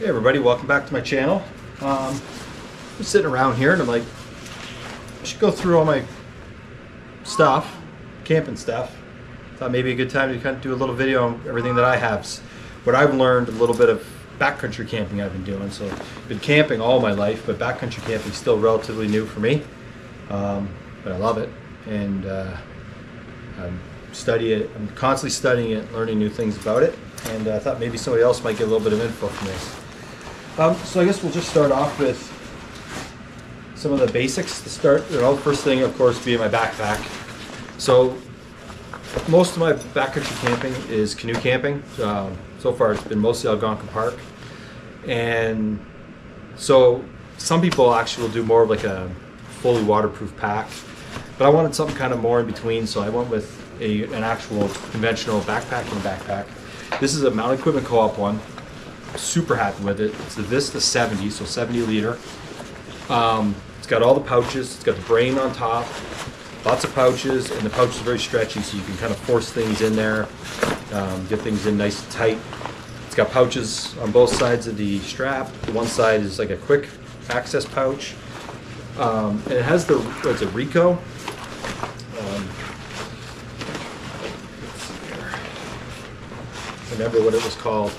Hey everybody, welcome back to my channel. I'm sitting around here and I'm like, I should go through all my stuff, camping stuff. Thought maybe a good time to kind of do a little video on everything that I have. What I've learned, a little bit of backcountry camping I've been doing. So I've been camping all my life, but backcountry camping is still relatively new for me. But I love it, and I'm constantly studying it, learning new things about it, and I thought maybe somebody else might get a little bit of info from this. So I guess we'll just start off with some of the basics to start. The first thing, of course, being my backpack. So most of my backcountry camping is canoe camping. So far it's been mostly Algonquin Park. And so some people actually will do more of like a fully waterproof pack. But I wanted something kind of more in between, so I went with an actual conventional backpack. This is a Mountain Equipment Co-op one. Super happy with it. It's the Vista 70, so 70 liter. It's got all the pouches. It's got the brain on top, lots of pouches, and the pouch is very stretchy, so you can kind of force things in there, get things in nice and tight. It's got pouches on both sides of the strap. One side is like a quick access pouch, and it has it's a Rico. Remember what it was called.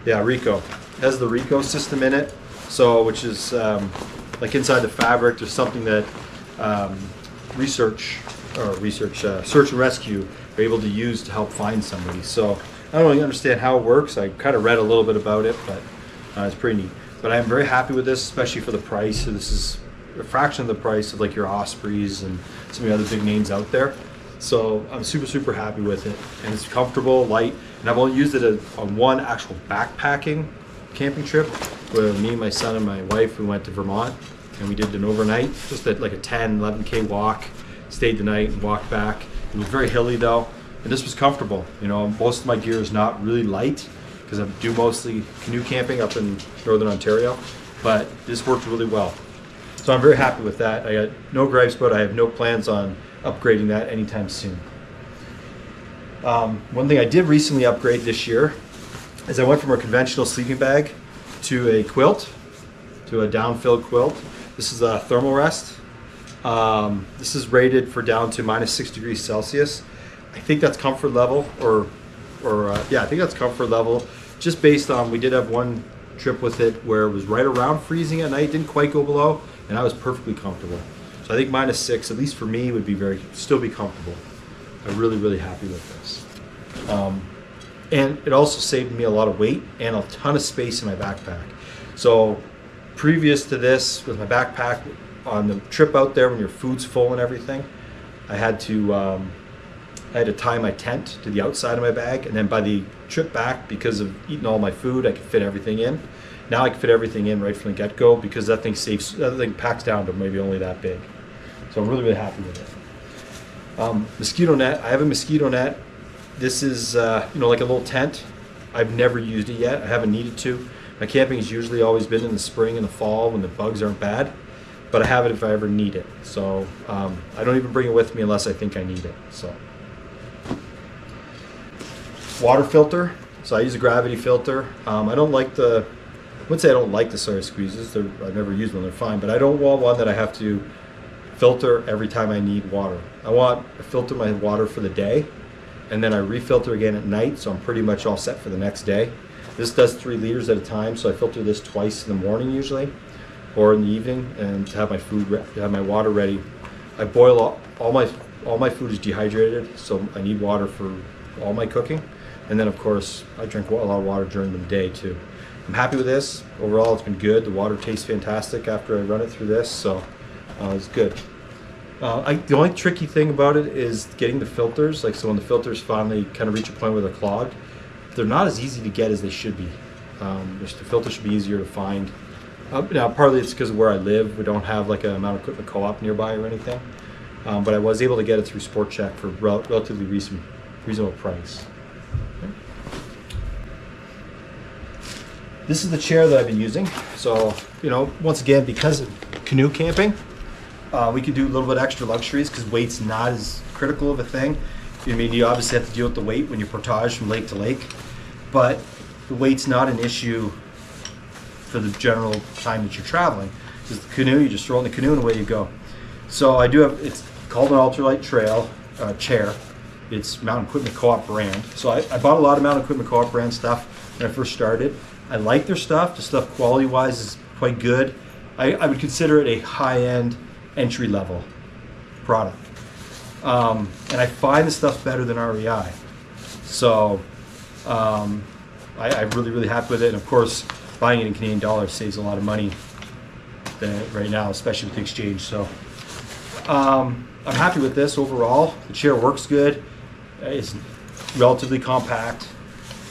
Yeah, Rico. It has the Rico system in it, so which is like inside the fabric. There's something that search and rescue are able to use to help find somebody. So I don't really understand how it works. I kind of read a little bit about it, but it's pretty neat. But I'm very happy with this, especially for the price. So this is a fraction of the price of like your Ospreys and some of the other big names out there. So I'm super happy with it, and it's comfortable, light, and I've only used it on one actual backpacking camping trip where me, my son, and my wife, we went to Vermont, and we did an overnight, just like a 10-11K walk, stayed the night and walked back. It was very hilly though, and this was comfortable. You know, most of my gear is not really light because I do mostly canoe camping up in Northern Ontario, but this worked really well. So I'm very happy with that. I got no gripes, but I have no plans on upgrading that anytime soon. One thing I did recently upgrade this year is I went from a conventional sleeping bag to a quilt, to a down-filled quilt. This is a Therm-A-Rest. This is rated for down to -6 degrees Celsius. I think that's comfort level, yeah, I think that's comfort level, just based on, we did have one trip with it where it was right around freezing at night, didn't quite go below, and I was perfectly comfortable. So I think -6, at least for me, would be still be comfortable. I'm really happy with this. And it also saved me a lot of weight and a ton of space in my backpack. So previous to this, with my backpack, on the trip out there when your food's full and everything, I had to tie my tent to the outside of my bag, and then by the trip back, because of eating all my food, I could fit everything in. Now I can fit everything in right from the get-go because that thing packs down to maybe only that big. So I'm really happy with it. Mosquito net. I have a mosquito net. This is like a little tent. I've never used it yet. I haven't needed to. My camping has usually always been in the spring and the fall when the bugs aren't bad, but I have it if I ever need it. So I don't even bring it with me unless I think I need it. So water filter. So I use a gravity filter. I wouldn't say I don't like the solar squeezes. I've never used them. They're fine, but I don't want one that I have to filter every time I need water. I filter my water for the day, and then I refilter again at night, so I'm pretty much all set for the next day. This does 3 liters at a time, so I filter this twice in the morning usually, or in the evening, and to have my water ready. I boil all my food is dehydrated, so I need water for all my cooking, and then of course I drink a lot of water during the day too. I'm happy with this. Overall, it's been good. The water tastes fantastic after I run it through this, so it's good. The only tricky thing about it is getting the filters. So when the filters finally kind of reach a point where they're clogged, they're not as easy to get as they should be. The filter should be easier to find. Now, partly it's because of where I live. We don't have like a Mountain Equipment Co-op nearby or anything, but I was able to get it through Sport Check for relatively reasonable price. Okay. This is the chair that I've been using. So, once again, because of canoe camping, we could do a little bit extra luxuries because weight's not as critical of a thing. You obviously have to deal with the weight when you portage from lake to lake, but the weight's not an issue for the general time that you're traveling. Because the canoe, you just throw in the canoe and away you go. So I do have, it's called an ultralight trail chair. It's Mountain Equipment Co-op brand. So I bought a lot of Mountain Equipment Co-op brand stuff when I first started. I like their stuff. The stuff quality-wise is quite good. I would consider it a high-end, entry-level product. And I find the stuff better than REI. So I'm really, really happy with it. And of course, buying it in Canadian dollars saves a lot of money right now, especially with the exchange. So I'm happy with this overall. The chair works good. It's relatively compact,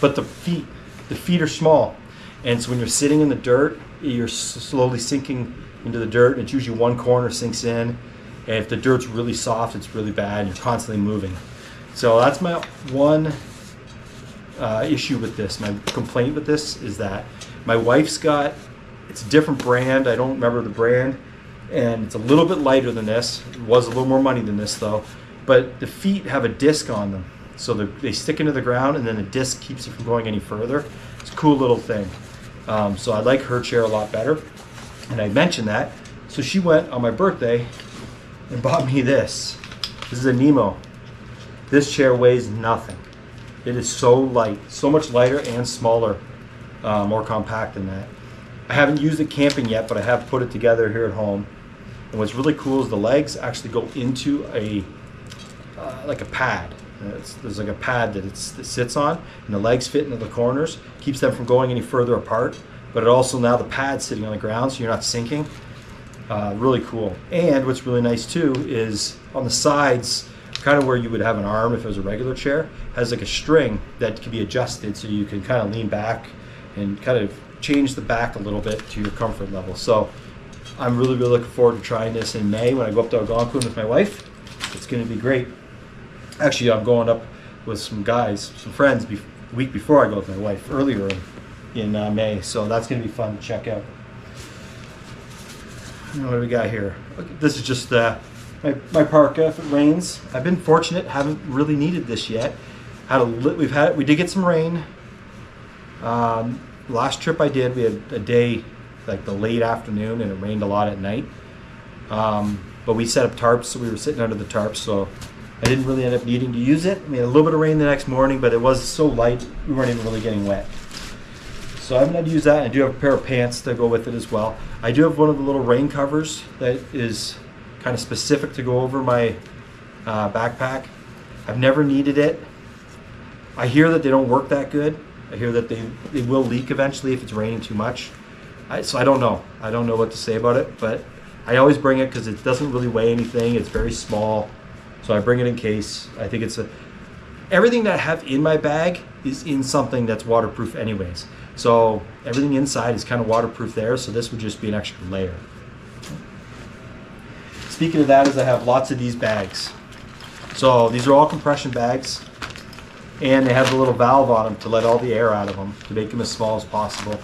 but the feet are small. And so when you're sitting in the dirt, you're slowly sinking into the dirt, and it's usually one corner sinks in. And if the dirt's really soft, it's really bad, and you're constantly moving. So that's my one issue with this. My complaint with this is that my wife's got, it's a different brand. I don't remember the brand. And it's a little bit lighter than this. It was a little more money than this though. But the feet have a disc on them. So they stick into the ground, and then the disc keeps it from going any further. It's a cool little thing. So I like her chair a lot better. And I mentioned that. So she went on my birthday and bought me this. This is a Nemo. This chair weighs nothing. It is so light, so much lighter and smaller, more compact than that. I haven't used it camping yet, but I have put it together here at home. And what's really cool is the legs actually go into a like a pad. There's like a pad that it sits on, and the legs fit into the corners, keeps them from going any further apart. But it also, now the pad's sitting on the ground, so you're not sinking. Really cool. And what's really nice too is on the sides, kind of where you would have an arm if it was a regular chair, has like a string that can be adjusted, so you can kind of lean back and kind of change the back a little bit to your comfort level. So I'm really, really looking forward to trying this in May when I go up to Algonquin with my wife. It's going to be great. Actually, I'm going up with some guys, some friends, the week before I go with my wife, earlier in May. So that's going to be fun to check out. What do we got here? This is just my parka if it rains. I've been fortunate, haven't really needed this yet. We did get some rain. Last trip I did, we had a day like the late afternoon, and it rained a lot at night. But we set up tarps, so we were sitting under the tarps, so I didn't really end up needing to use it. I mean, a little bit of rain the next morning, but it was so light, we weren't even really getting wet. So I haven't had to use that. I do have a pair of pants to go with it as well. I do have one of the little rain covers that is kind of specific to go over my backpack. I've never needed it. I hear that they don't work that good. I hear that they will leak eventually if it's raining too much. So I don't know. I don't know what to say about it, but I always bring it because it doesn't really weigh anything. It's very small, so I bring it in case. I think everything that I have in my bag is in something that's waterproof anyways. So everything inside is kind of waterproof there, so this would just be an extra layer. Speaking of that, is I have lots of these bags. So these are all compression bags, and they have a little valve on them to let all the air out of them, to make them as small as possible.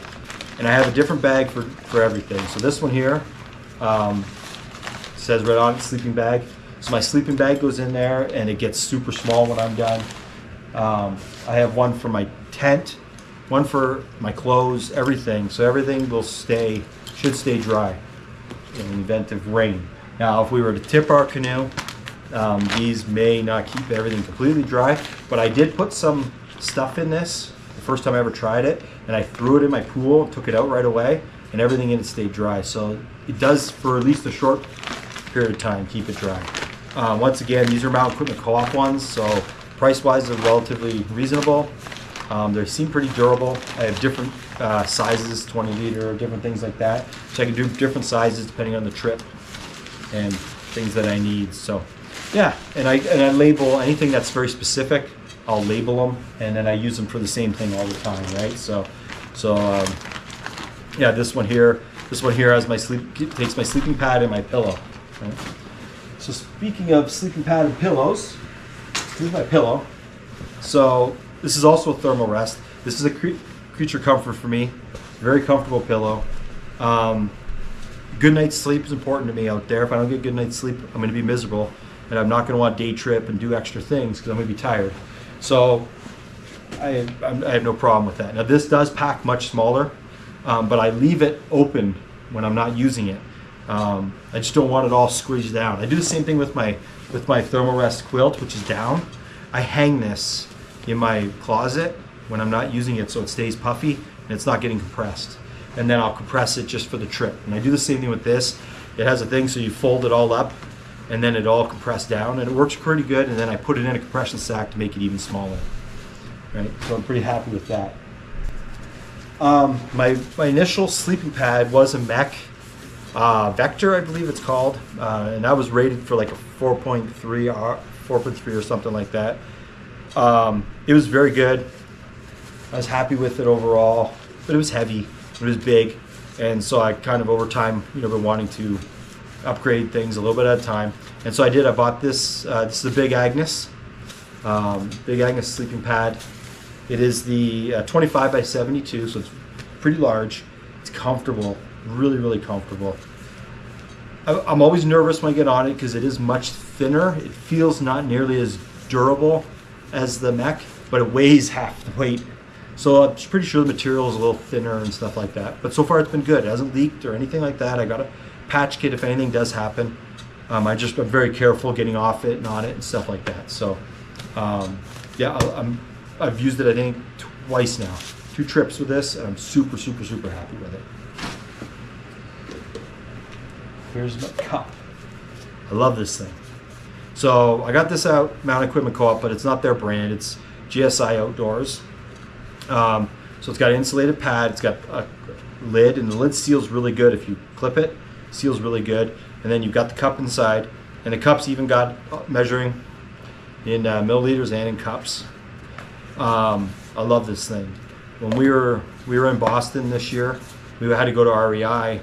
And I have a different bag for everything. So this one here says right on it, sleeping bag. So my sleeping bag goes in there, and it gets super small when I'm done. I have one for my tent, one for my clothes, everything. So everything should stay dry in the event of rain. Now, if we were to tip our canoe, these may not keep everything completely dry, but I did put some stuff in this the first time I ever tried it, and I threw it in my pool, took it out right away, and everything in it stayed dry. So it does, for at least a short period of time, keep it dry. Once again, these are Mountain Equipment Co-op ones, so price-wise they're relatively reasonable. They seem pretty durable. I have different sizes, 20 liter, different things like that. So I can do different sizes depending on the trip and things that I need. So yeah, and I label anything that's very specific. I'll label them, and then I use them for the same thing all the time, right? So yeah, this one here has takes my sleeping pad and my pillow. Right? So speaking of sleeping pad and pillows, here's my pillow. So this is also a Therm-A-Rest. This is a creature comfort for me. Very comfortable pillow. Good night's sleep is important to me out there. If I don't get good night's sleep, I'm going to be miserable, and I'm not going to want to day trip and do extra things because I'm going to be tired. So I have no problem with that. Now this does pack much smaller, but I leave it open when I'm not using it. I just don't want it all squeezed down. I do the same thing with my Therm-A-Rest quilt, which is down. I hang this in my closet when I'm not using it so it stays puffy and it's not getting compressed. And then I'll compress it just for the trip. And I do the same thing with this. It has a thing so you fold it all up and then it all compressed down, and it works pretty good. And then I put it in a compression sack to make it even smaller. Right, so I'm pretty happy with that. My initial sleeping pad was a MEC Vector, I believe it's called, and that was rated for like a 4.3 or something like that. It was very good. I was happy with it overall, but it was heavy, it was big, and so I kind of over time, been wanting to upgrade things a little bit at a time. And so I did. I bought this. This is the Big Agnus, sleeping pad. It is the 25 by 72, so it's pretty large. It's comfortable, really, really comfortable. I'm always nervous when I get on it because it is much thinner. It feels not nearly as durable as the MEC, but it weighs half the weight. So I'm pretty sure the material is a little thinner and stuff like that. But so far it's been good. It hasn't leaked or anything like that. I got a patch kit if anything does happen. I'm very careful getting off it and on it and stuff like that. So yeah, I've used it I think twice now. 2 trips with this, and I'm super, super, super happy with it. Here's my cup. I love this thing. So I got this out Mountain Equipment Co-op, but it's not their brand. It's GSI Outdoors. So it's got an insulated pad. It's got a lid, and the lid seals really good if you clip it. Seals really good. And then you've got the cup inside, and the cup's even got measuring in milliliters and in cups. I love this thing. When we were in Boston this year, we had to go to REI,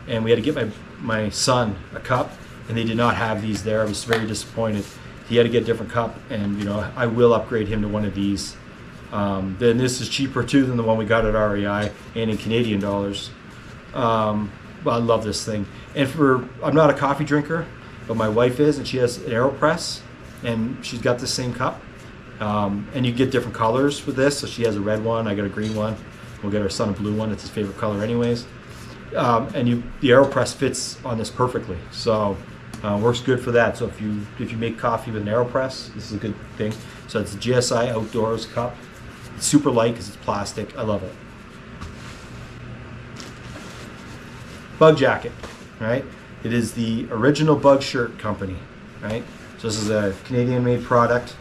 and we had to get my son a cup, and they did not have these there. I was very disappointed. He had to get a different cup, and I will upgrade him to one of these. Then this is cheaper too than the one we got at REI and in Canadian dollars. But I love this thing. And I'm not a coffee drinker, but my wife is, and she has an AeroPress, and she's got the same cup. And you get different colors with this. So she has a red one, I got a green one. We'll get our son a blue one. It's his favorite color anyways. And the AeroPress fits on this perfectly. So works good for that. So if you make coffee with an AeroPress, this is a good thing. So it's a GSI Outdoors cup. It's super light because it's plastic. I love it. Bug jacket, right? It is the original Bug Shirt company, right? So this is a Canadian-made product.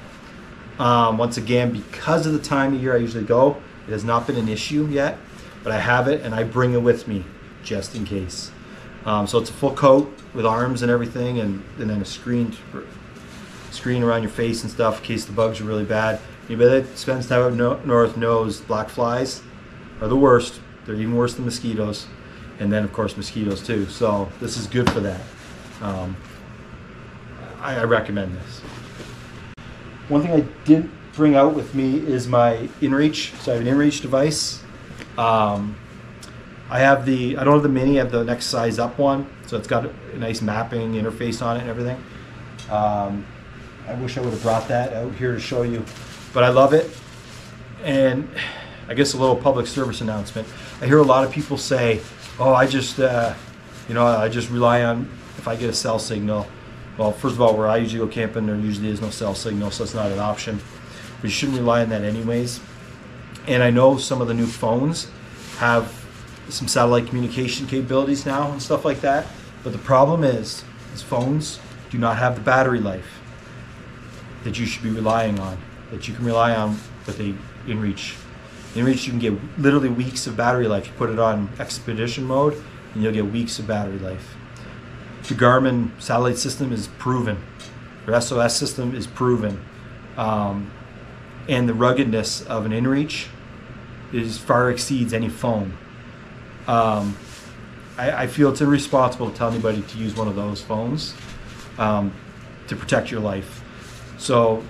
Once again, because of the time of year I usually go, it has not been an issue yet, but I have it and I bring it with me just in case. So it's a full coat with arms and everything, and then a screen around your face and stuff in case the bugs are really bad. Anybody that spends time up north knows black flies are the worst. They're even worse than mosquitoes, and then of course mosquitoes too. So this is good for that. I recommend this. One thing I didn't bring out with me is my InReach. So I have an InReach device. I don't have the mini, I have the next size up one. So it's got a nice mapping interface on it and everything. I wish I would have brought that out here to show you, but I love it. And I guess a little public service announcement. I hear a lot of people say, oh, I just rely on if I get a cell signal. Well, first of all, where I usually go camping, there usually is no cell signal, so it's not an option. But you shouldn't rely on that anyways. And I know some of the new phones have some satellite communication capabilities now and stuff like that. But the problem is, these phones do not have the battery life that you should be relying on, that you can rely on with the InReach. InReach, you can get literally weeks of battery life. You put it on expedition mode, and you'll get weeks of battery life. The Garmin satellite system is proven. Their SOS system is proven. And the ruggedness of an InReach far exceeds any phone. I feel it's irresponsible to tell anybody to use one of those phones to protect your life. So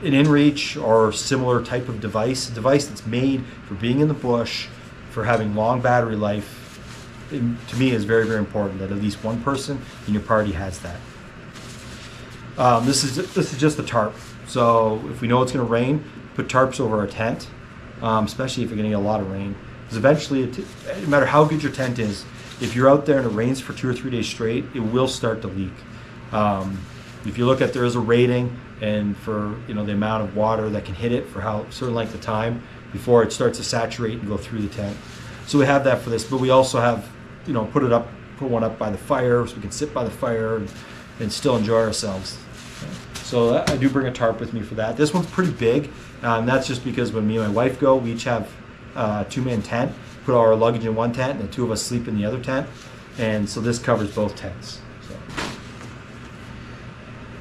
an InReach or similar type of device, a device that's made for being in the bush, for having long battery life, to me is very, very important that at least one person in your party has that. This is just a tarp. So if we know it's going to rain, put tarps over our tent, especially if you're getting a lot of rain. Because eventually, no matter how good your tent is, if you're out there and it rains for 2 or 3 days straight, it will start to leak. If you look at, there is a rating, and for the amount of water that can hit it for how certain length of time before it starts to saturate and go through the tent. So we have that for this, but we also have put one up by the fire so we can sit by the fire and still enjoy ourselves. So I do bring a tarp with me for that. This one's pretty big, and that's just because when me and my wife go, we each have a 2-man tent, put all our luggage in one tent, and the 2 of us sleep in the other tent, and so this covers both tents. So.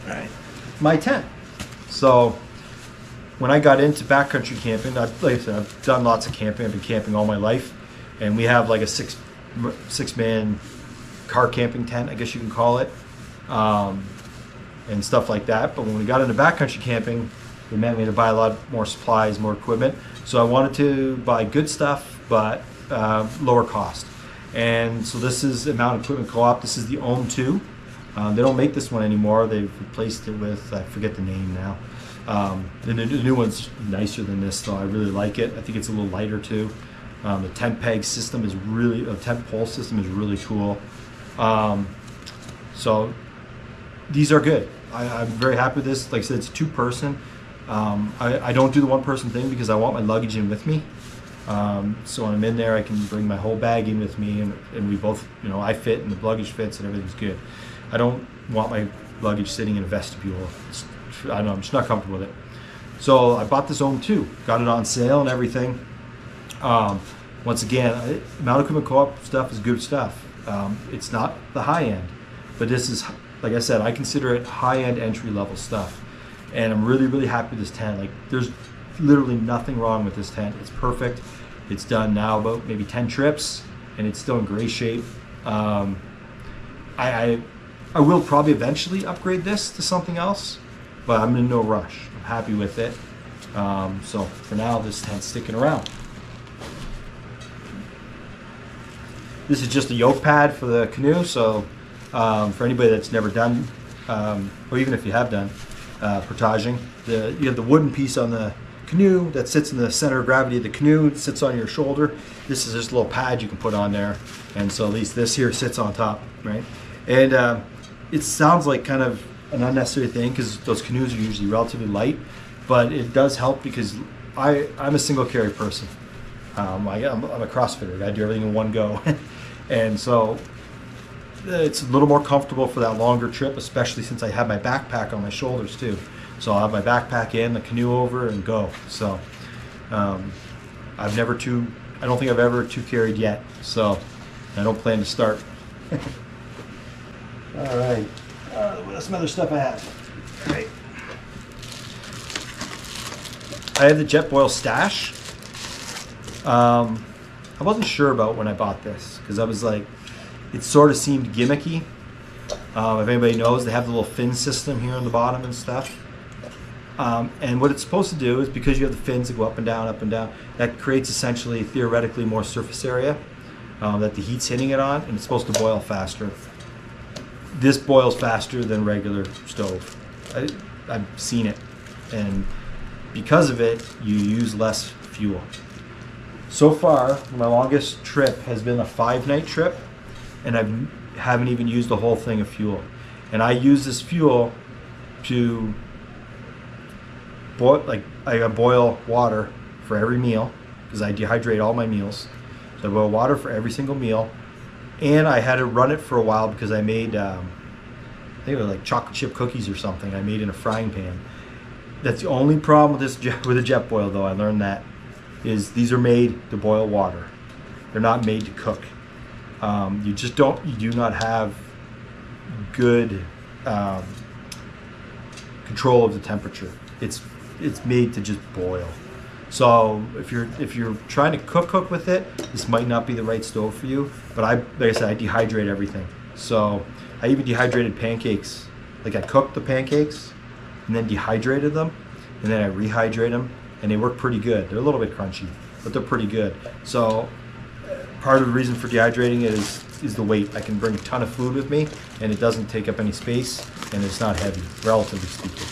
All right, my tent. So when I got into backcountry camping, like I said, I've done lots of camping. I've been camping all my life, and we have like a six-man car camping tent, I guess you can call it, and stuff like that. But when we got into backcountry camping, it meant we had to buy a lot more supplies, more equipment. So I wanted to buy good stuff, but lower cost. And so this is Mountain Equipment Co-op. This is the Ohm2. They don't make this one anymore. They've replaced it with, I forget the name now. The new one's nicer than this, though. I really like it. I think it's a little lighter too. The tent peg system is really, tent pole system is really cool. So these are good. I'm very happy with this. Like I said, it's 2-person. I don't do the 1-person thing because I want my luggage in with me. So when I'm in there, I can bring my whole bag in with me, and we both, I fit and the luggage fits and everything's good. I don't want my luggage sitting in a vestibule. I don't know, I'm just not comfortable with it. So I bought this Ohm2, got it on sale and everything. Once again, Mountain Equipment Co-op stuff is good stuff. It's not the high end, but this is, like I said, I consider it high-end entry-level stuff. And I'm really, really happy with this tent. Like, there's literally nothing wrong with this tent. It's perfect. It's done now about maybe 10 trips, and it's still in great shape. I will probably eventually upgrade this to something else, but I'm in no rush. I'm happy with it. So for now, this tent's sticking around. This is just a yoke pad for the canoe, so for anybody that's never done, or even if you have done portaging, you have the wooden piece on the canoe that sits in the center of gravity of the canoe. It sits on your shoulder. This is just a little pad you can put on there, and so at least this here sits on top, right? And it sounds like kind of an unnecessary thing because those canoes are usually relatively light, but it does help because I'm a single carry person. I'm a CrossFitter. I do everything in one go. And so it's a little more comfortable for that longer trip, especially since I have my backpack on my shoulders too. So I'll have my backpack in, the canoe over, and go. So I don't think I've ever 2-carried yet. So I don't plan to start. All right. What's some other stuff I have? All right. I have the Jetboil stash. I wasn't sure about when I bought this because I was like, it sort of seemed gimmicky. If anybody knows, they have the little fin system here on the bottom and stuff. And what it's supposed to do is, because you have the fins that go up and down, that creates essentially, theoretically, more surface area that the heat's hitting it on, and it's supposed to boil faster. This boils faster than regular stove. I've seen it, and because of it, you use less fuel. So far, my longest trip has been a 5-night trip, and I haven't even used the whole thing of fuel. And I use this fuel to boil, I boil water for every meal because I dehydrate all my meals. So I boil water for every single meal, and I had to run it for a while because I made, I think it was like chocolate chip cookies or something I made in a frying pan. That's the only problem with this with a Jetboil, though. I learned that is these are made to boil water. They're not made to cook. You do not have good control of the temperature. It's made to just boil. So if you're trying to cook with it, this might not be the right stove for you. But like I said, I dehydrate everything. So I even dehydrated pancakes. Like I cooked the pancakes and then dehydrated them, and then I rehydrate them, and they work pretty good. They're a little bit crunchy, but they're pretty good. So part of the reason for dehydrating it is the weight. I can bring a ton of food with me, and it doesn't take up any space, and it's not heavy, relatively speaking.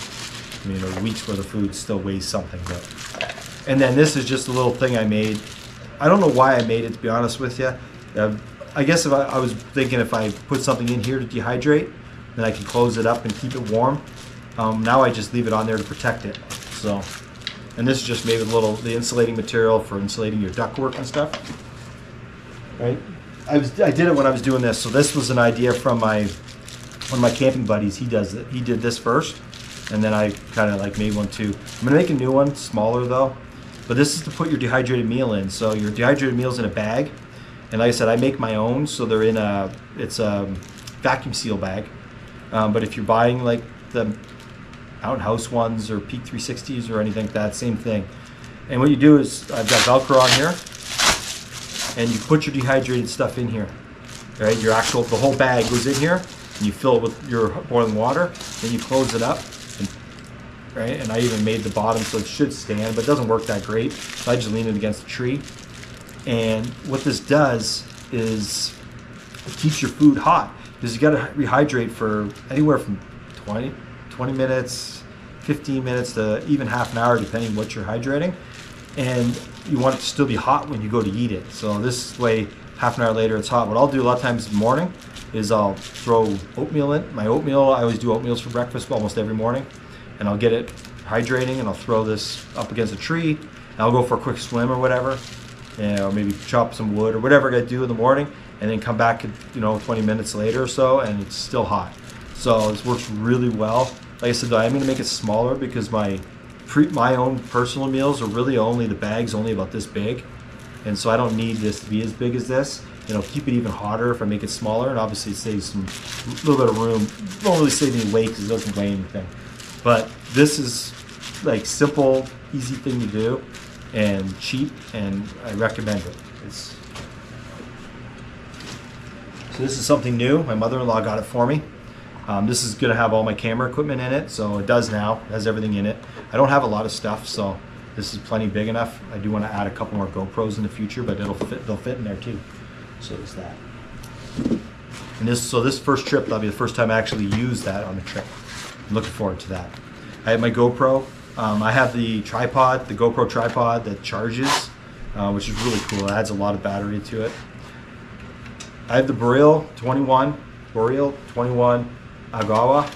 I mean, a week's worth of food still weighs something. But, and then this is just a little thing I made. I don't know why I made it, to be honest with you. I guess if I was thinking if I put something in here to dehydrate, then I can close it up and keep it warm. Now I just leave it on there to protect it. So, and this is just made with the insulating material for insulating your ductwork and stuff. Right? I did it when I was doing this. So this was an idea from one of my camping buddies. He does it. He did this first, and then I kind of like made one too. I'm gonna make a new one, smaller though. But this is to put your dehydrated meal in. So your dehydrated meal's in a bag, and like I said, I make my own. So they're in it's a vacuum seal bag. But if you're buying like the out house ones or Peak 360s or anything like that, same thing. And what you do is I've got Velcro on here, and you put your dehydrated stuff in here. Right, the whole bag goes in here, and you fill it with your boiling water. Then you close it up, right? And I even made the bottom so it should stand, but it doesn't work that great. So I just lean it against the tree. And what this does is it keeps your food hot, because you got to rehydrate for anywhere from 20 minutes, 15 minutes to even half an hour, depending what you're hydrating. And you want it to still be hot when you go to eat it. So this way, half an hour later, it's hot. What I'll do a lot of times in the morning is I'll throw oatmeal in. My oatmeal, I always do oatmeals for breakfast almost every morning. And I'll get it hydrating, and I'll throw this up against a tree. And I'll go for a quick swim or whatever, or maybe chop some wood or whatever I gotta do in the morning, and then come back, 20 minutes later or so, and it's still hot. So this works really well. Like I said, though, I'm gonna make it smaller because my own personal meals are really the bag's only about this big, and so I don't need this to be as big as this. Keep it even hotter if I make it smaller, and obviously it saves a little bit of room. It won't really save any weight because it doesn't weigh anything. But this is like simple, easy thing to do, and cheap, and I recommend it. So this is something new. My mother-in-law got it for me. This is going to have all my camera equipment in it, so it does now. It has everything in it. I don't have a lot of stuff, so this is plenty big enough. I do want to add a couple more GoPros in the future, but they'll fit in there too. So there's that. And this first trip, that'll be the first time I actually use that on the trip. I'm looking forward to that. I have my GoPro. I have the tripod, the GoPro tripod that charges, which is really cool. It adds a lot of battery to it. I have the Boreal 21 Agawa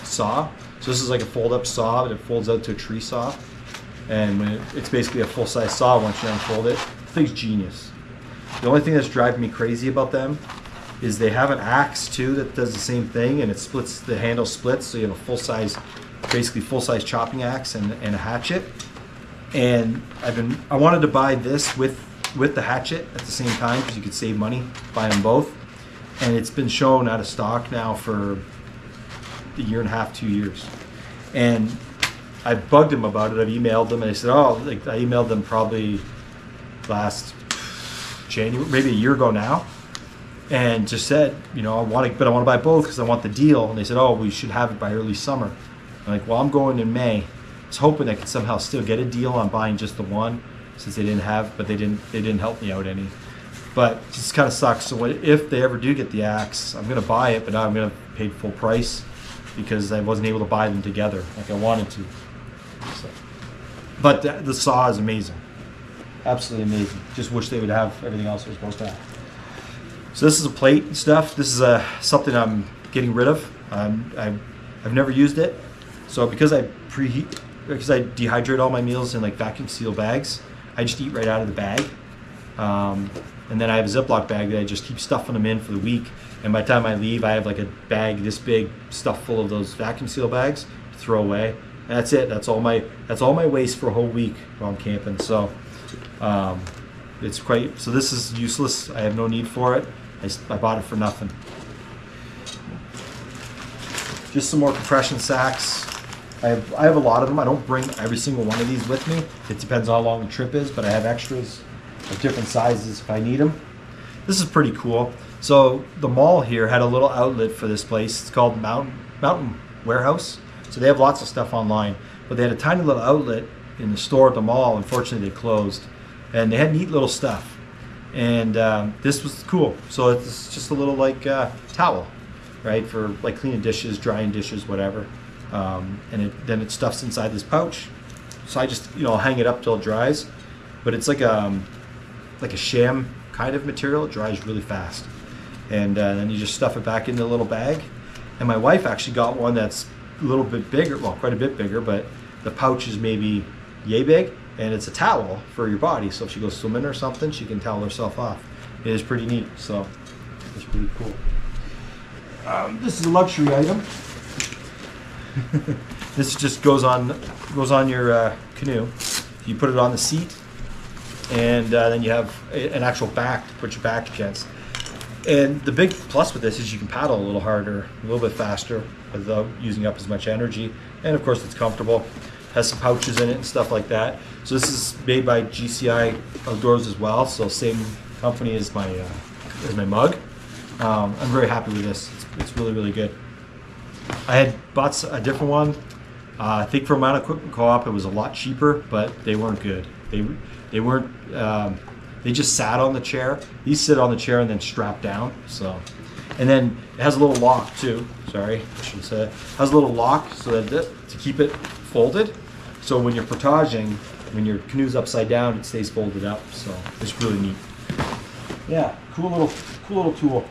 saw. So this is like a fold-up saw, but it folds out to a tree saw. And it's basically a full-size saw once you unfold it. The thing's genius. The only thing that's driving me crazy about them is they have an axe too that does the same thing, and it splits, the handle splits, so you have a full-size, basically full-size chopping axe and a hatchet. And I wanted to buy this with the hatchet at the same time, because you could save money buying them both. And it's been shown out of stock now for a year and a half, 2 years. And I bugged them about it. I've emailed them, and they said, I emailed them probably last January, maybe a year ago now, and just said, I want to buy both because I want the deal. And they said, we should have it by early summer. I'm like, well, I'm going in May. I was hoping I could somehow still get a deal on buying just the one, since they didn't have, but they didn't help me out any. But it just kind of sucks. So if they ever do get the axe, I'm going to buy it, but now I'm going to pay full price because I wasn't able to buy them together like I wanted to. So. But the saw is amazing. Absolutely amazing. Just wish they would have everything else they're supposed to have. So this is a plate and stuff. This is something I'm getting rid of. I've never used it. So because I dehydrate all my meals in like vacuum seal bags, I just eat right out of the bag. And then I have a Ziploc bag that I just keep stuffing them in for the week. And by the time I leave, I have like a bag this big stuffed full of those vacuum seal bags to throw away. And that's it. That's all my waste for a whole week while I'm camping. So it's quite. So this is useless. I have no need for it. I bought it for nothing. Just some more compression sacks. I have a lot of them. I don't bring every single one of these with me. It depends on how long the trip is, but I have extras of different sizes if I need them. This is pretty cool. So the mall here had a little outlet for this place. It's called Mountain Warehouse. So they have lots of stuff online, but they had a tiny little outlet in the store at the mall. Unfortunately, they closed, and they had neat little stuff. And this was cool. So it's just a little like towel, right, for like cleaning dishes, drying dishes, whatever. and then it stuffs inside this pouch. So I just, I'll hang it up till it dries, but it's like a sham kind of material. It dries really fast, and then you just stuff it back into a little bag. And my wife actually got one that's a little bit bigger, well, quite a bit bigger, but the pouch is maybe yay big, and it's a towel for your body. So if she goes swimming or something, she can towel herself off. It is pretty neat, so it's pretty cool. This is a luxury item. This just goes on your canoe. You put it on the seat, and then you have an actual back to put your back against. And the big plus with this is you can paddle a little harder, a little bit faster without using up as much energy. And of course it's comfortable. Has some pouches in it and stuff like that. So this is made by GCI Outdoors as well. So same company as my mug. I'm very happy with this. It's really, really good. I had bought a different one. I think for Mount Equipment Co-op it was a lot cheaper, but they weren't good. They weren't. They just sat on the chair. These sit on the chair and then strap down. So, and then it has a little lock too. Sorry, I should say it has a little lock so that to keep it folded. So when you're portaging, when your canoe's upside down, it stays folded up. So it's really neat. Yeah, cool little tool.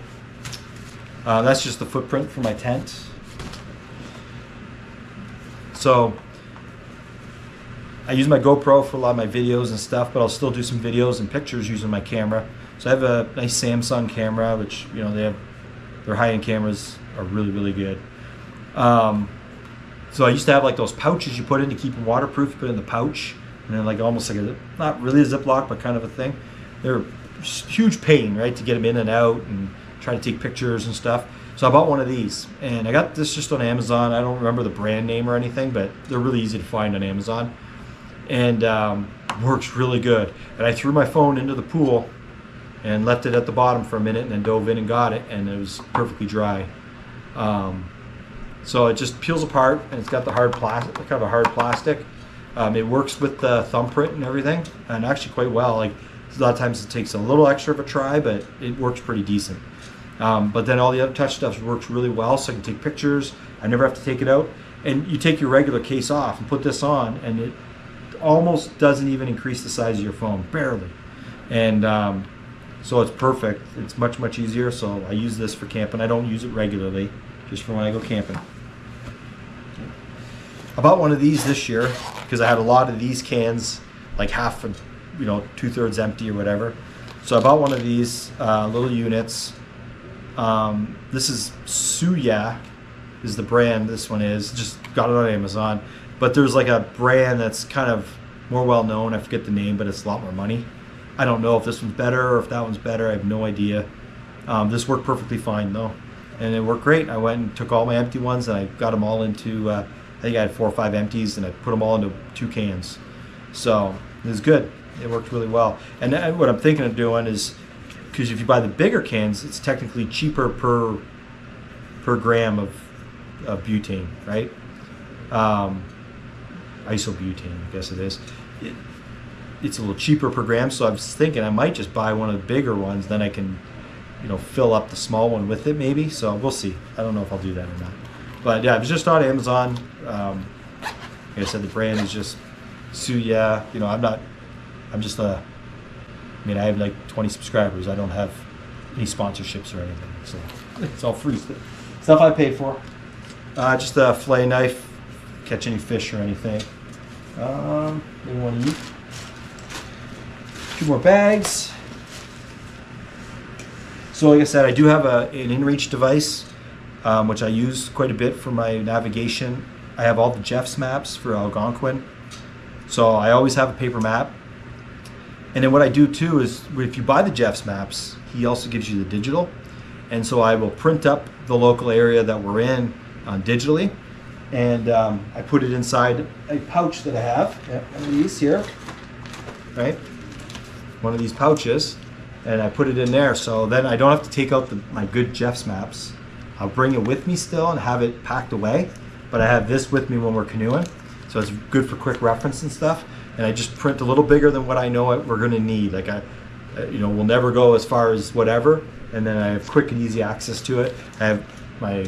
That's just the footprint for my tent. So I use my GoPro for a lot of my videos and stuff, but I'll still do some videos and pictures using my camera. So I have a nice Samsung camera, which their high-end cameras are really, really good. So I used to have like those pouches you put in to keep them waterproof. You put it in the pouch, and then like almost like not really a Ziploc, but kind of a thing. They're huge pain, right, to get them in and out and try to take pictures and stuff. So I bought one of these, and I got this just on Amazon. I don't remember the brand name or anything, but they're really easy to find on Amazon, and works really good. And I threw my phone into the pool and left it at the bottom for a minute, and then dove in and got it, and it was perfectly dry. So it just peels apart, and it's got the hard plastic, kind of a hard plastic. It works with the thumbprint and everything, and actually quite well. Like a lot of times it takes a little extra of a try, but it works pretty decent. But then all the other touch stuff works really well, so I can take pictures. I never have to take it out. And you take your regular case off and put this on, and it almost doesn't even increase the size of your phone, barely. And so it's perfect. It's much, much easier. So I use this for camping. I don't use it regularly, just for when I go camping. I bought one of these this year because I had a lot of these cans, like half, 2/3 empty or whatever. So I bought one of these little units. This is Suya is the brand. This one is, just got it on Amazon, but there's like a brand that's kind of more well known. I forget the name, but it's a lot more money. I don't know if this one's better or if that one's better. I have no idea. This worked perfectly fine though, and it worked great. I went and took all my empty ones and I got them all into I think I had 4 or 5 empties, and I put them all into 2 cans. So it was good. It worked really well. And what I'm thinking of doing is, because if you buy the bigger cans, it's technically cheaper per gram of butane, right? Isobutane, I guess it is. It's a little cheaper per gram, so I was thinking I might just buy one of the bigger ones, then I can, fill up the small one with it maybe. So we'll see. I don't know if I'll do that or not. But yeah, it was just on Amazon. Like I said, the brand is just Suya. I have like 20 subscribers. I don't have any sponsorships or anything, so it's all free stuff I paid for. Just a fillet knife, catch any fish or anything. Maybe want to eat. 2 more bags. So like I said, I do have an InReach device, which I use quite a bit for my navigation. I have all the Jeff's maps for Algonquin, so I always have a paper map. And then what I do too is, if you buy the Jeff's maps, he also gives you the digital. And so I will print up the local area that we're in digitally, and I put it inside a pouch that I have. One of these here, right? One of these pouches, and I put it in there. So then I don't have to take out my good Jeff's maps. I'll bring it with me still and have it packed away, but I have this with me when we're canoeing. So it's good for quick reference and stuff. And I just print a little bigger than what I know we're going to need. Like we'll never go as far as whatever, and then I have quick and easy access to it. I have my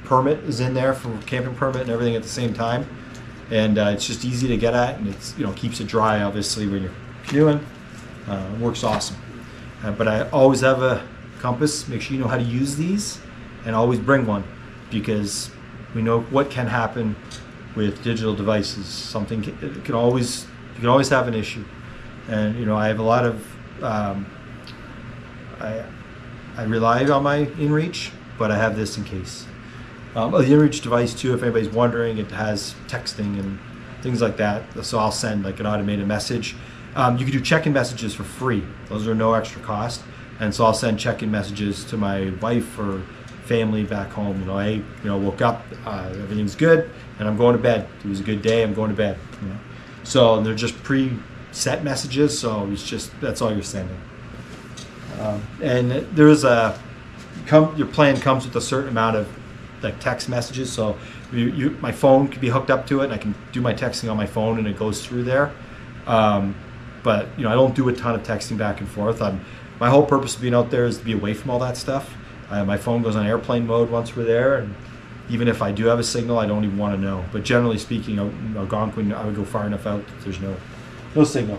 permit is in there for camping permit and everything at the same time, and it's just easy to get at, and it's, you know, keeps it dry obviously when you're canoeing. Works awesome. But I always have a compass. Make sure you know how to use these, and always bring one, because we know what can happen with digital devices. Something you can always have an issue, and you know, I have a lot of I rely on my InReach, but I have this in case. The InReach device too, if anybody's wondering, it has texting and things like that. So I'll send like an automated message. You can do check-in messages for free. Those are no extra cost. And so I'll send check-in messages to my wife or family back home. You know, hey, you know, woke up, everything's good, and I'm going to bed. It was a good day, I'm going to bed. You know? So they're just pre-set messages, so it's just, that's all you're sending. And there's your plan comes with a certain amount of like text messages. So my phone could be hooked up to it, and I can do my texting on my phone, and it goes through there. But you know, I don't do a ton of texting back and forth. My whole purpose of being out there is to be away from all that stuff. My phone goes on airplane mode once we're there, and even if I do have a signal, I don't even want to know. But generally speaking, Algonquin, I would go far enough out that there's no signal.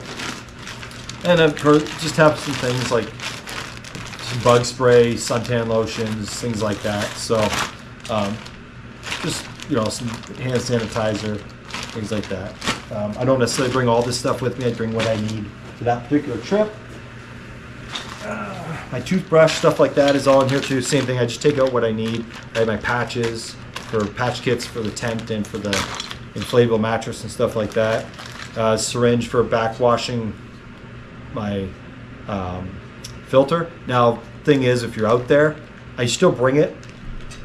And of course, just have some things like some bug spray, suntan lotions, things like that. So just, you know, some hand sanitizer, things like that. I don't necessarily bring all this stuff with me. I bring what I need for that particular trip. My toothbrush, stuff like that is all in here too. Same thing, I just take out what I need. I have my patches for patch kits for the tent and for the inflatable mattress and stuff like that. Syringe for backwashing my filter. Now, thing is, if you're out there, I still bring it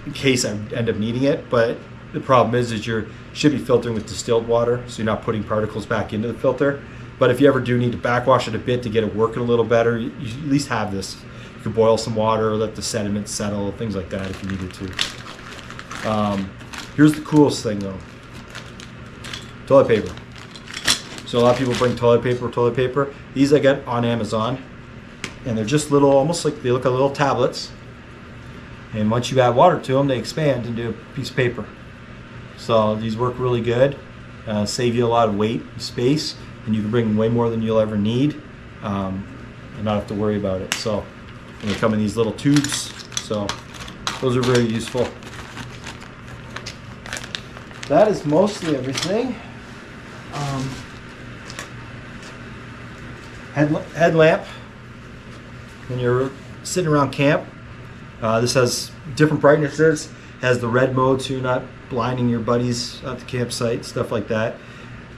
in case I end up needing it, but the problem is you should be filtering with distilled water, so you're not putting particles back into the filter. But if you ever do need to backwash it a bit to get it working a little better, you at least have this. You could boil some water, let the sediment settle, things like that if you needed to. Here's the coolest thing though. Toilet paper. So a lot of people bring toilet paper. These I get on Amazon, and they're just little, almost like they look like little tablets. And once you add water to them, they expand into a piece of paper. So these work really good, save you a lot of weight and space, and you can bring way more than you'll ever need, and not have to worry about it. So, and they come in these little tubes, so those are very useful. That is mostly everything. Headlamp when you're sitting around camp. This has different brightnesses, has the red mode so you're not blinding your buddies at the campsite, stuff like that.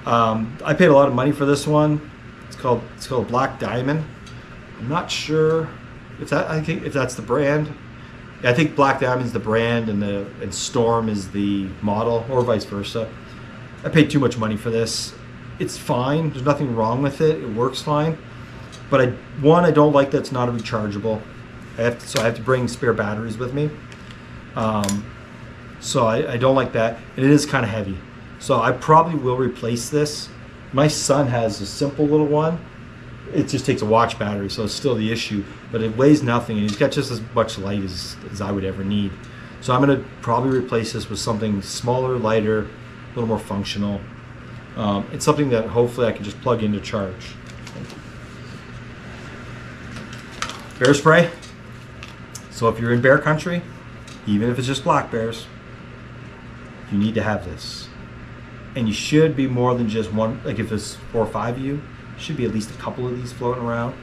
I paid a lot of money for this one. It's called Black Diamond. I'm not sure if that's the brand. I think Black Diamond's the brand and Storm is the model, or vice versa. I paid too much money for this. It's fine. There's nothing wrong with it. It works fine. But I don't like that it's not a rechargeable. So I have to bring spare batteries with me. So I don't like that. And it is kind of heavy. So I probably will replace this. My son has a simple little one. It just takes a watch battery, so it's still the issue. But it weighs nothing, and he's got just as much light as I would ever need. So I'm going to probably replace this with something smaller, lighter, a little more functional. It's something that hopefully I can just plug in to charge. Bear spray. So if you're in bear country, even if it's just black bears, you need to have this. And you should be more than just one. Like if it's 4 or 5 of you, should be at least a couple of these floating around.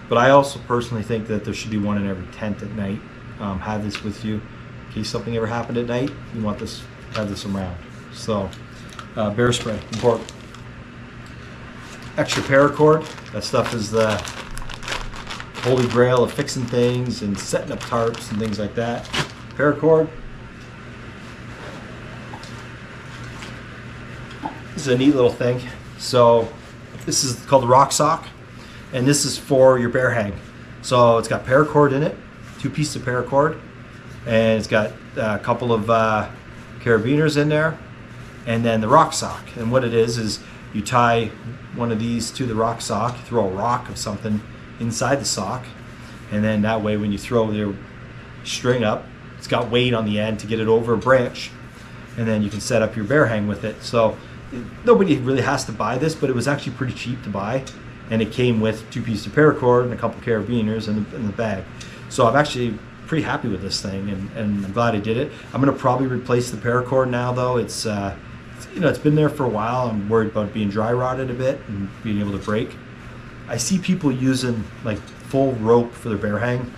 But I also personally think that there should be one in every tent at night. Have this with you in case something ever happened at night. You want this, have this around. So bear spray, important. Extra paracord. That stuff is the holy grail of fixing things and setting up tarps and things like that. Paracord. This is a neat little thing. So this is called the rock sock, and this is for your bear hang. So it's got paracord in it, 2 pieces of paracord, and it's got a couple of carabiners in there, and then the rock sock. And what it is you tie one of these to the rock sock, you throw a rock of something inside the sock, and then that way when you throw your string up, it's got weight on the end to get it over a branch, and then you can set up your bear hang with it. So nobody really has to buy this, but it was actually pretty cheap to buy, and it came with 2 pieces of paracord and a couple carabiners in the bag. So I'm actually pretty happy with this thing, and I'm glad I did it. I'm going to probably replace the paracord now, though. It's you know, it's been there for a while. I'm worried about it being dry rotted a bit and being able to break. I see people using like full rope for their bear hang.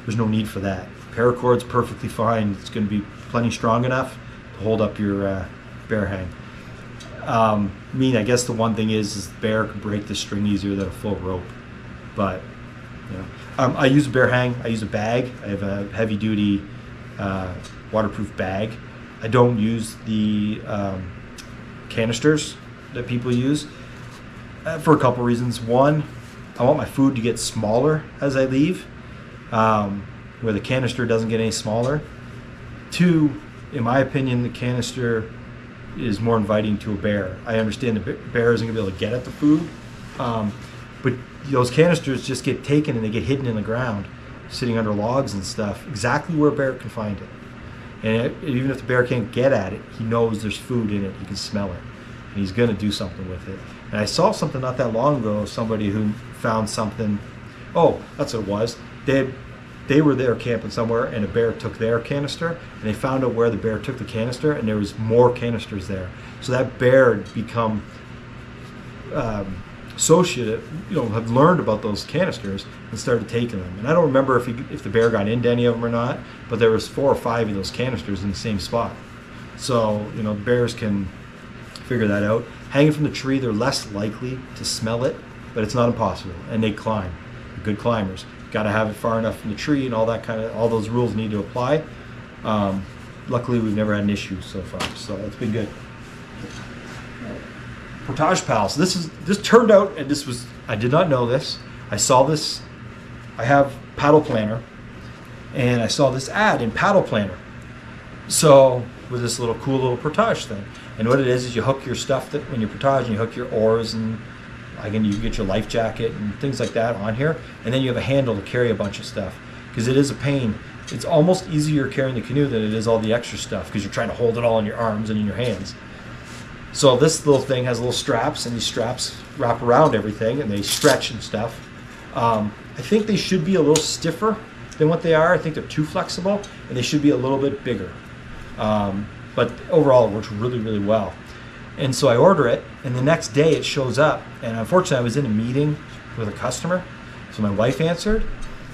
There's no need for that. Paracord's perfectly fine. It's going to be plenty strong enough to hold up your bear hang. I mean, I guess the one thing is the bear can break the string easier than a full rope. But you know, I use a bear hang. I use a bag. I have a heavy duty waterproof bag. I don't use the canisters that people use for a couple reasons. One, I want my food to get smaller as I leave, where the canister doesn't get any smaller. Two, in my opinion, the canister is more inviting to a bear. I understand the bear isn't going to be able to get at the food, but those canisters just get taken and they get hidden in the ground, sitting under logs and stuff, exactly where a bear can find it. And even if the bear can't get at it, he knows there's food in it. He can smell it, and he's going to do something with it. And I saw something not that long ago, somebody who found something. Oh, that's what it was. They were there camping somewhere, and a bear took their canister, and they found out where the bear took the canister, and there was more canisters there. So that bear had become associated, you know, had learned about those canisters and started taking them. And I don't remember if the bear got into any of them or not, but there was 4 or 5 of those canisters in the same spot. So, you know, bears can figure that out. Hanging from the tree, they're less likely to smell it, but it's not impossible. And they climb. They're good climbers. Got to have it far enough from the tree, and all those rules need to apply. Luckily, we've never had an issue so far, so it's been good. Portage Pal. So this turned out, and I did not know this. I saw this. I have Paddle Planner, and I saw this ad in Paddle Planner. So with this cool little portage thing, and what it is you hook your stuff when you're portaging, you hook your oars, and again you get your life jacket and things like that on here, and then you have a handle to carry a bunch of stuff, because it is a pain. It's almost easier carrying the canoe than it is all the extra stuff, because you're trying to hold it all in your arms and in your hands. So this little thing has little straps, and these straps wrap around everything, and they stretch and stuff. I think they should be a little stiffer than what they are. I think they're too flexible, and they should be a little bit bigger. But overall, it works really, really well. And so I order it, and the next day it shows up. And unfortunately, I was in a meeting with a customer, so my wife answered,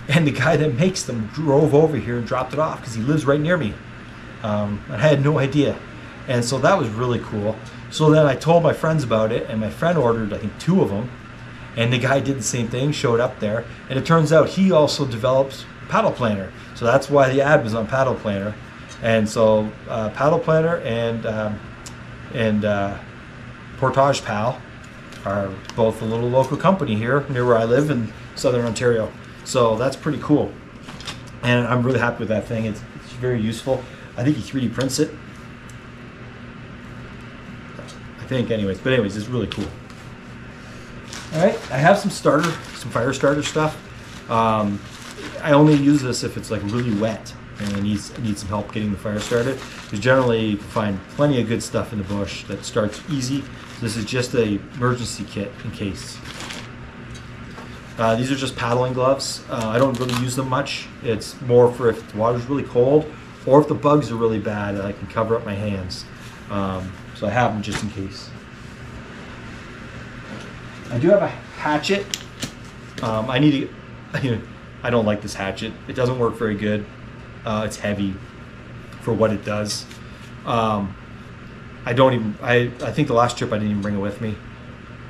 and the guy that makes them drove over here and dropped it off because he lives right near me. And I had no idea. And so that was really cool. So then I told my friends about it, and my friend ordered, I think, 2 of them. And the guy did the same thing, showed up there. And it turns out he also develops Paddle Planner. So that's why the ad was on Paddle Planner. And so Paddle Planner and Portage Pal are both a little local company here near where I live in Southern Ontario. So that's pretty cool. And I'm really happy with that thing. It's very useful. I think he 3D prints it. I think anyways, but anyways, it's really cool. All right, I have some fire starter stuff. I only use this if it's like really wet and I need some help getting the fire started. Because generally you can find plenty of good stuff in the bush that starts easy. So this is just an emergency kit in case. These are just paddling gloves. I don't really use them much. It's more for if the water's really cold or if the bugs are really bad, I can cover up my hands. So I have them just in case. I do have a hatchet. I don't like this hatchet. It doesn't work very good. It's heavy for what it does. I think the last trip I didn't even bring it with me.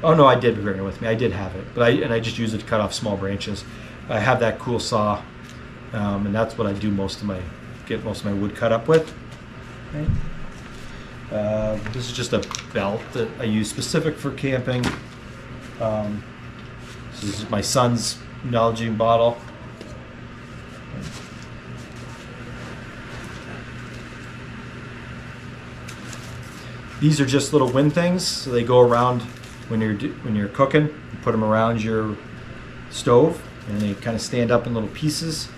Oh no, I did bring it with me. I did have it, but I just use it to cut off small branches. I have that cool saw, and that's what I do get most of my wood cut up with. Okay. This is just a belt that I use specific for camping. This is my son's Nalgene bottle. These are just little wind things, so they go around when you're cooking. You put them around your stove, and they kind of stand up in little pieces.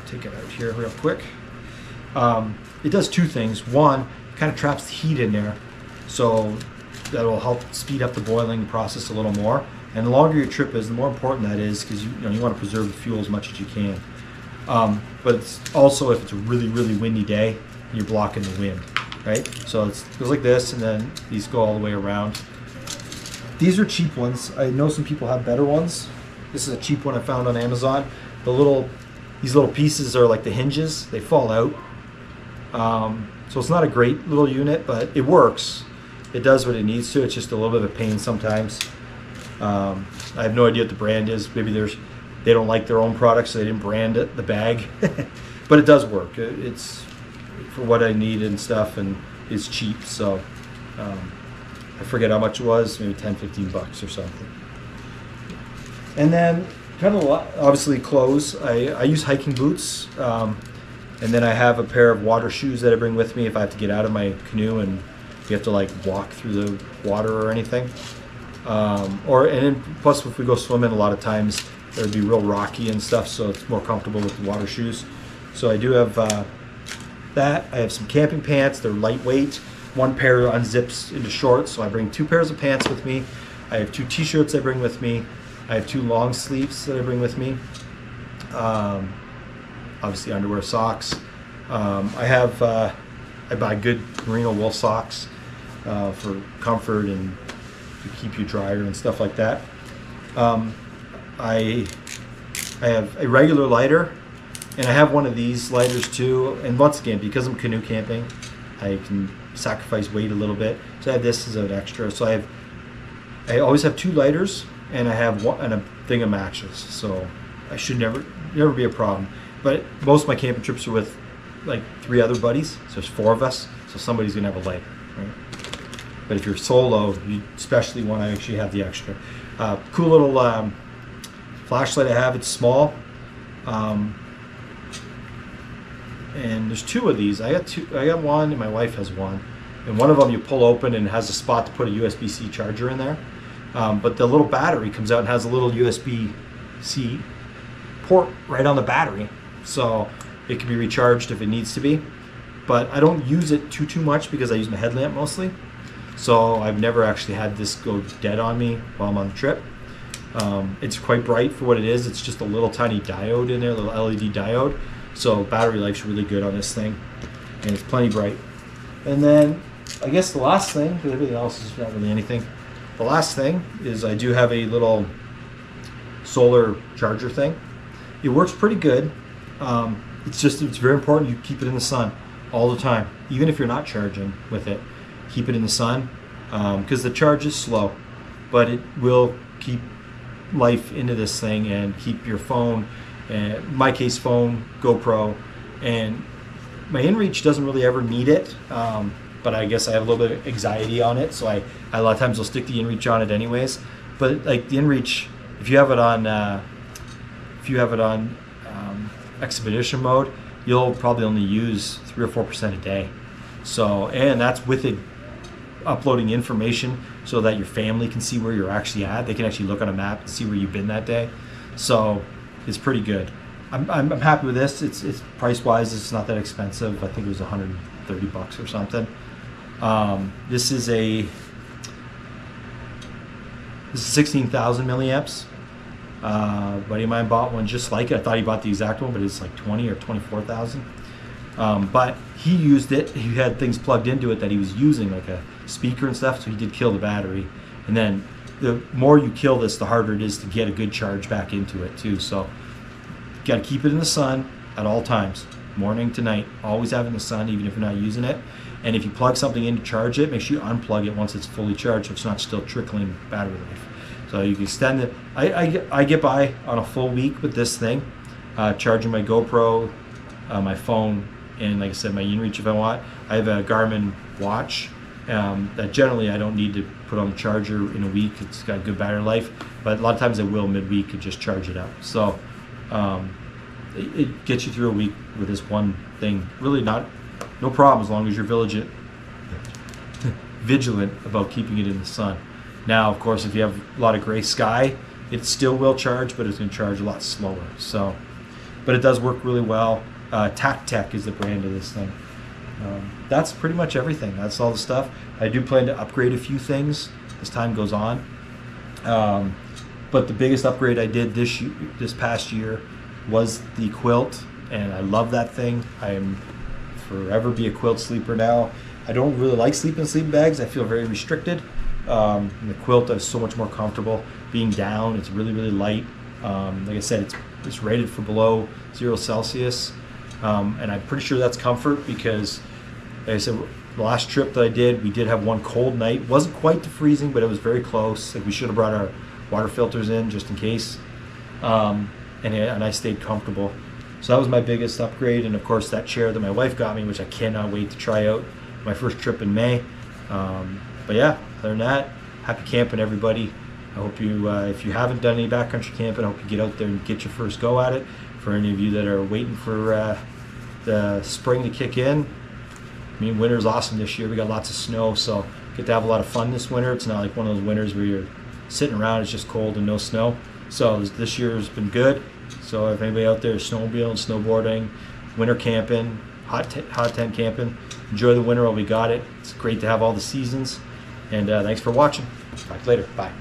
Take it out here real quick. It does two things. One, it kind of traps the heat in there, so that will help speed up the boiling process a little more. And the longer your trip is, the more important that is, because you want to preserve the fuel as much as you can. But it's also if it's a really, really windy day, you're blocking the wind, right? So it goes like this, and then these go all the way around. These are cheap ones. I know some people have better ones. This is a cheap one I found on Amazon. These little pieces are like the hinges. They fall out. So it's not a great little unit, but it works. It does what it needs to. It's just a little bit of a pain sometimes. I have no idea what the brand is. Maybe they don't like their own products, so they didn't brand it, the bag. But it does work. It's for what I need and stuff, and it's cheap. So I forget how much it was, maybe 10, 15 bucks or something. And then kind of obviously clothes. I use hiking boots, and then I have a pair of water shoes that I bring with me if I have to get out of my canoe and you have to like walk through the water or anything. And then plus if we go swimming, a lot of times it would be real rocky and stuff, so it's more comfortable with the water shoes. So I do have that. I have some camping pants. They're lightweight. One pair unzips into shorts, so I bring 2 pairs of pants with me. I have 2 t-shirts I bring with me. I have 2 long sleeves that I bring with me. Obviously underwear, socks. I buy good merino wool socks for comfort and to keep you drier and stuff like that. I have a regular lighter, and I have one of these lighters too. And once again, because I'm canoe camping, I can sacrifice weight a little bit. So I have this as an extra. So I always have 2 lighters, and I have a thing of matches. So I should never be a problem. But most of my camping trips are with like 3 other buddies. So there's 4 of us. So somebody's gonna have a lighter, right? But if you're solo, you especially want to actually have the extra. Cool little flashlight I have. It's small. And there's 2 of these. I got one, and my wife has one. And one of them you pull open and has a spot to put a USB-C charger in there. But the little battery comes out and has a little USB-C port right on the battery, so it can be recharged if it needs to be. But I don't use it too much because I use my headlamp mostly. So I've never actually had this go dead on me while I'm on the trip. It's quite bright for what it is. It's just a little tiny diode in there, a little LED diode. So battery life's really good on this thing, and it's plenty bright. And then I guess the last thing, because everything else is not really anything. The last thing is I do have a little solar charger thing. It works pretty good. It's very important you keep it in the sun all the time. Even if you're not charging with it, keep it in the sun, because the charge is slow, but it will keep life into this thing and keep your phone, in my case phone, GoPro, and my InReach doesn't really ever need it, but I guess I have a little bit of anxiety on it, so I a lot of times will stick the InReach on it anyways. But like the InReach, if you have it on expedition mode, you'll probably only use 3 or 4% a day. So, and that's with it uploading information so that your family can see where you're actually at. They can actually look on a map and see where you've been that day. So it's pretty good. I'm happy with this. It's price wise, it's not that expensive. I think it was 130 bucks or something. This is 16,000 milliamps. A buddy of mine bought one just like it. I thought he bought the exact one, but it's like 20 or 24,000. But he used it. He had things plugged into it that he was using, like a speaker and stuff, so he did kill the battery. And then the more you kill this, the harder it is to get a good charge back into it too. So you got to keep it in the sun at all times, morning to night. Always have it in the sun, even if you're not using it. And if you plug something in to charge it, make sure you unplug it once it's fully charged, so it's not still trickling battery life. So you can extend it. I get by on a full week with this thing, charging my GoPro, my phone, and like I said, my InReach if I want. I have a Garmin watch that generally I don't need to put on the charger in a week. It's got good battery life, but a lot of times I will midweek and just charge it up. So it gets you through a week with this one thing. Really no problem as long as you're vigilant about keeping it in the sun. Now, of course, if you have a lot of gray sky, it still will charge, but it's going to charge a lot slower. So, but it does work really well. Tech is the brand of this thing. That's pretty much everything. That's all the stuff. I do plan to upgrade a few things as time goes on. But the biggest upgrade I did this past year was the Quilt, and I love that thing. I am forever be a Quilt sleeper now. I don't really like sleeping in sleeping bags. I feel very restricted. In the Quilt is so much more comfortable. Being down, it's really, really light. Like I said, it's rated for below 0 Celsius. And I'm pretty sure that's comfort because, like I said, the last trip that I did, we did have one cold night. It wasn't quite to freezing, but it was very close. Like we should have brought our water filters in just in case. And I stayed comfortable. So that was my biggest upgrade. And of course that chair that my wife got me, which I cannot wait to try out my first trip in May. But yeah, other than that, happy camping everybody. I hope you, if you haven't done any backcountry camping, I hope you get out there and get your first go at it. For any of you that are waiting for the spring to kick in, I mean, winter's awesome this year. We got lots of snow, so get to have a lot of fun this winter. It's not like one of those winters where you're sitting around, it's just cold and no snow. So this year has been good. So if anybody out there is snowmobiling, snowboarding, winter camping, hot tent camping, enjoy the winter while we got it. It's great to have all the seasons. And thanks for watching. Talk later. Bye.